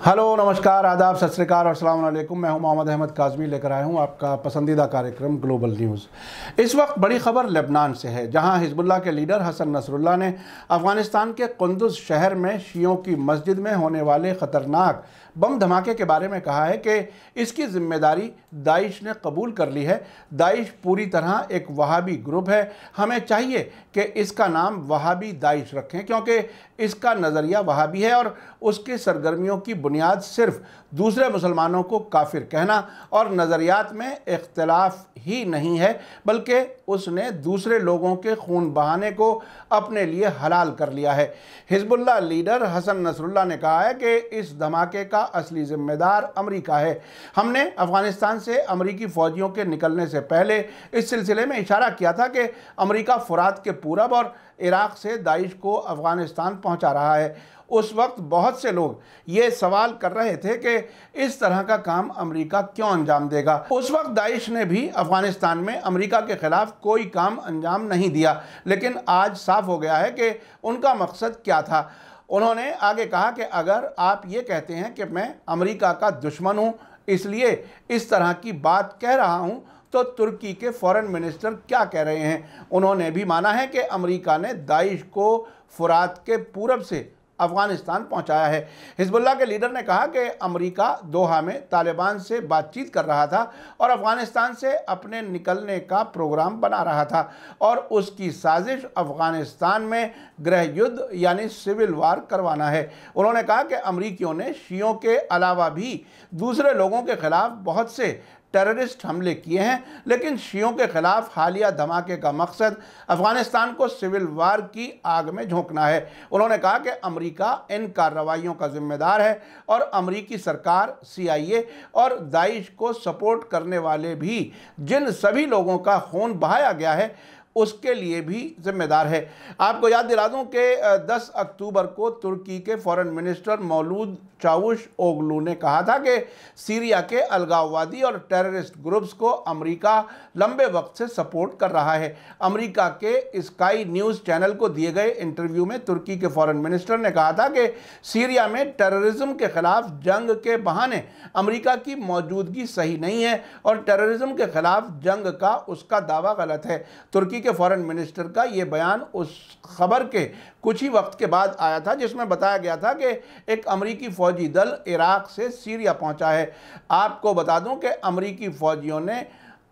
Hello, नमस्कार, आदाब, सत श्री अकाल और अस्सलाम वालेकुम। मैं हूं मोहम्मद अहमद काज़मी, लेकर आया हूं आपका पसंदीदा कार्यक्रम ग्लोबल न्यूज़। इस वक्त बड़ी खबर लेबनान से है, जहां हिजबुल्लाह के लीडर हसन नसरुल्लाह ने अफ़गानिस्तान के कुंदुज़ शहर में शियों की मस्जिद में होने वाले ख़तरनाक बम धमाके के बारे में कहा है कि इसकी जिम्मेदारी दाइश ने कबूल कर ली है। दाइश पूरी तरह एक वहाबी ग्रुप है। हमें चाहिए कि इसका नाम वहाबी दाइश रखें, क्योंकि इसका नज़रिया वहाबी है और उसकी सरगर्मियों की बुनियाद सिर्फ दूसरे मुसलमानों को काफिर कहना और नज़रियात में इख्तलाफ ही नहीं है, बल्कि उसने दूसरे लोगों के खून बहाने को अपने लिए हलाल कर लिया है। हिजबुल्लाह लीडर हसन नसरुल्लाह ने कहा है कि इस धमाके का असली जिम्मेदार अमेरिका है। हमने अफ़गानिस्तान से अमेरिकी फ़ौजियों के निकलने से पहले इस सिलसिले में इशारा किया था कि अमेरिका फुरात के पूरब और इराक़ से दाइश को अफ़गानिस्तान पहुंचा रहा है। उस वक्त बहुत से लोग ये सवाल कर रहे थे कि इस तरह का काम अमेरिका क्यों अंजाम देगा। उस वक्त दाइश ने भी अफ़गानिस्तान में अमेरिका के ख़िलाफ़ कोई काम अंजाम नहीं दिया, लेकिन आज साफ हो गया है कि उनका मकसद क्या था। उन्होंने आगे कहा कि अगर आप ये कहते हैं कि मैं अमेरिका का दुश्मन हूँ, इसलिए इस तरह की बात कह रहा हूँ, तो तुर्की के फॉरेन मिनिस्टर क्या कह रहे हैं। उन्होंने भी माना है कि अमेरिका ने दाइश को फुरात के पूरब से अफ़गानिस्तान पहुंचाया है। हिजबुल्लाह के लीडर ने कहा कि अमेरिका दोहा में तालिबान से बातचीत कर रहा था और अफ़गानिस्तान से अपने निकलने का प्रोग्राम बना रहा था और उसकी साजिश अफ़गानिस्तान में गृह युद्ध यानी सिविल वार करवाना है। उन्होंने कहा कि अमेरिकियों ने शियों के अलावा भी दूसरे लोगों के खिलाफ बहुत से टेररिस्ट हमले किए हैं, लेकिन शियों के खिलाफ हालिया धमाके का मकसद अफ़गानिस्तान को सिविल वार की आग में झोंकना है। उन्होंने कहा कि अमेरिका इन कार्रवाइयों का जिम्मेदार है और अमेरिकी सरकार, CIA और दाइश को सपोर्ट करने वाले भी जिन सभी लोगों का खून बहाया गया है उसके लिए भी जिम्मेदार है। आपको याद दिला दूं कि 10 अक्टूबर को तुर्की के फॉरेन मिनिस्टर मौलूद चावुश ओगलू ने कहा था कि सीरिया के अलगाववादी और टेररिस्ट ग्रुप्स को अमेरिका लंबे वक्त से सपोर्ट कर रहा है। अमेरिका के स्काई न्यूज़ चैनल को दिए गए इंटरव्यू में तुर्की के फॉरेन मिनिस्टर ने कहा था कि सीरिया में टेररिज्म के खिलाफ जंग के बहाने अमेरिका की मौजूदगी सही नहीं है और टेररिज्म के खिलाफ जंग का उसका दावा गलत है। तुर्की के फॉरेन मिनिस्टर का यह बयान उस खबर के कुछ ही वक्त के बाद आया था जिसमें बताया गया था कि एक अमेरिकी फौजी दल इराक से सीरिया पहुंचा है। आपको बता दूं कि अमेरिकी फौजियों ने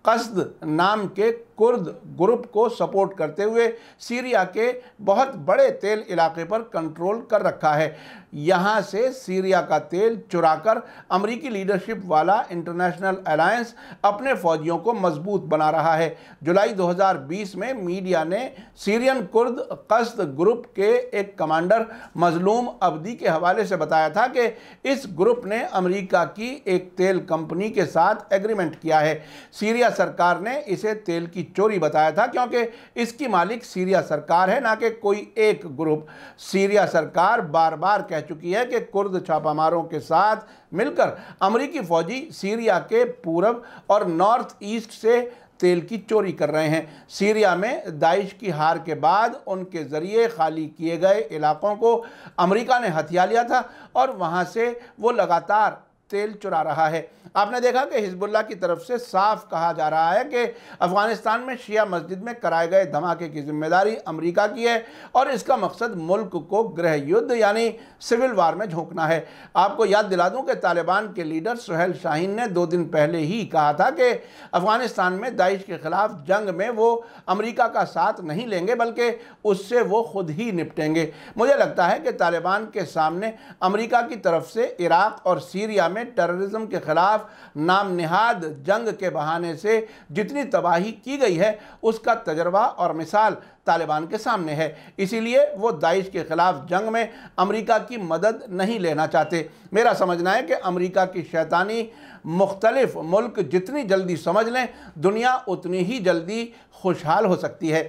कसद नाम के कुर्द ग्रुप को सपोर्ट करते हुए सीरिया के बहुत बड़े तेल इलाके पर कंट्रोल कर रखा है। यहाँ से सीरिया का तेल चुराकर अमेरिकी लीडरशिप वाला इंटरनेशनल अलायंस अपने फौजियों को मजबूत बना रहा है। जुलाई 2020 में मीडिया ने सीरियन कुर्द कसद ग्रुप के एक कमांडर मजलूम अब्दी के हवाले से बताया था कि इस ग्रुप ने अमेरिका की एक तेल कंपनी के साथ एग्रीमेंट किया है। सीरिया सरकार ने इसे तेल की चोरी बताया था, क्योंकि इसकी मालिक सीरिया सरकार है, ना कि कोई एक ग्रुप। सीरिया सरकार बार बार कह चुकी है कि कुर्द छापामारों के साथ मिलकर अमेरिकी फौजी सीरिया के पूरब और नॉर्थ ईस्ट से तेल की चोरी कर रहे हैं। सीरिया में दाइश की हार के बाद उनके ज़रिए खाली किए गए इलाकों को अमेरिका ने हथिया लिया था और वहाँ से वो लगातार तेल चुरा रहा है। आपने देखा कि हिजबुल्लाह की तरफ से साफ कहा जा रहा है कि अफ़गानिस्तान में शिया मस्जिद में कराए गए धमाके की जिम्मेदारी अमेरिका की है और इसका मकसद मुल्क को गृह युद्ध यानी सिविल वार में झोंकना है। आपको याद दिला दूं कि तालिबान के लीडर सुहेल शाहीन ने 2 दिन पहले ही कहा था कि अफ़गानिस्तान में दाइश के खिलाफ जंग में वो अमेरिका का साथ नहीं लेंगे, बल्कि उससे वो खुद ही निपटेंगे। मुझे लगता है कि तालिबान के सामने अमेरिका की तरफ से इराक और सीरिया में टेररिज्म के खिलाफ नाम निहाद जंग के बहाने से जितनी तबाही की गई है उसका तजर्बा और मिसाल तालिबान के सामने है। इसीलिए वो दाइश के खिलाफ जंग में अमेरिका की मदद नहीं लेना चाहते। मेरा समझना है कि अमेरिका की शैतानी मुख्तलिफ मुल्क जितनी जल्दी समझ लें, दुनिया उतनी ही जल्दी खुशहाल हो सकती है।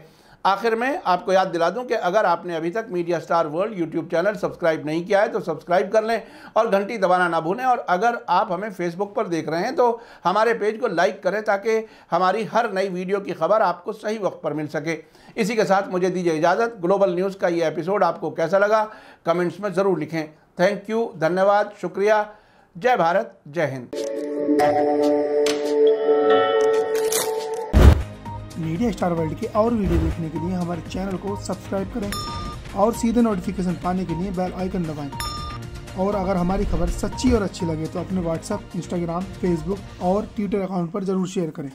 आखिर में आपको याद दिला दूं कि अगर आपने अभी तक media star world YouTube channel subscribe नहीं किया है तो सब्सक्राइब कर लें और घंटी दबाना ना भूलें। और अगर आप हमें फेसबुक पर देख रहे हैं तो हमारे पेज को लाइक करें ताकि हमारी हर नई वीडियो की खबर आपको सही वक्त पर मिल सके। इसी के साथ मुझे दीजिए इजाज़त। ग्लोबल न्यूज़ का ये एपिसोड आपको कैसा लगा कमेंट्स में ज़रूर लिखें। थैंक यू, धन्यवाद, शुक्रिया। जय भारत, जय हिंद। मीडिया स्टार वर्ल्ड के और वीडियो देखने के लिए हमारे चैनल को सब्सक्राइब करें और सीधे नोटिफिकेशन पाने के लिए बेल आइकन दबाएं। और अगर हमारी खबर सच्ची और अच्छी लगे तो अपने व्हाट्सएप, इंस्टाग्राम, फेसबुक और ट्विटर अकाउंट पर ज़रूर शेयर करें।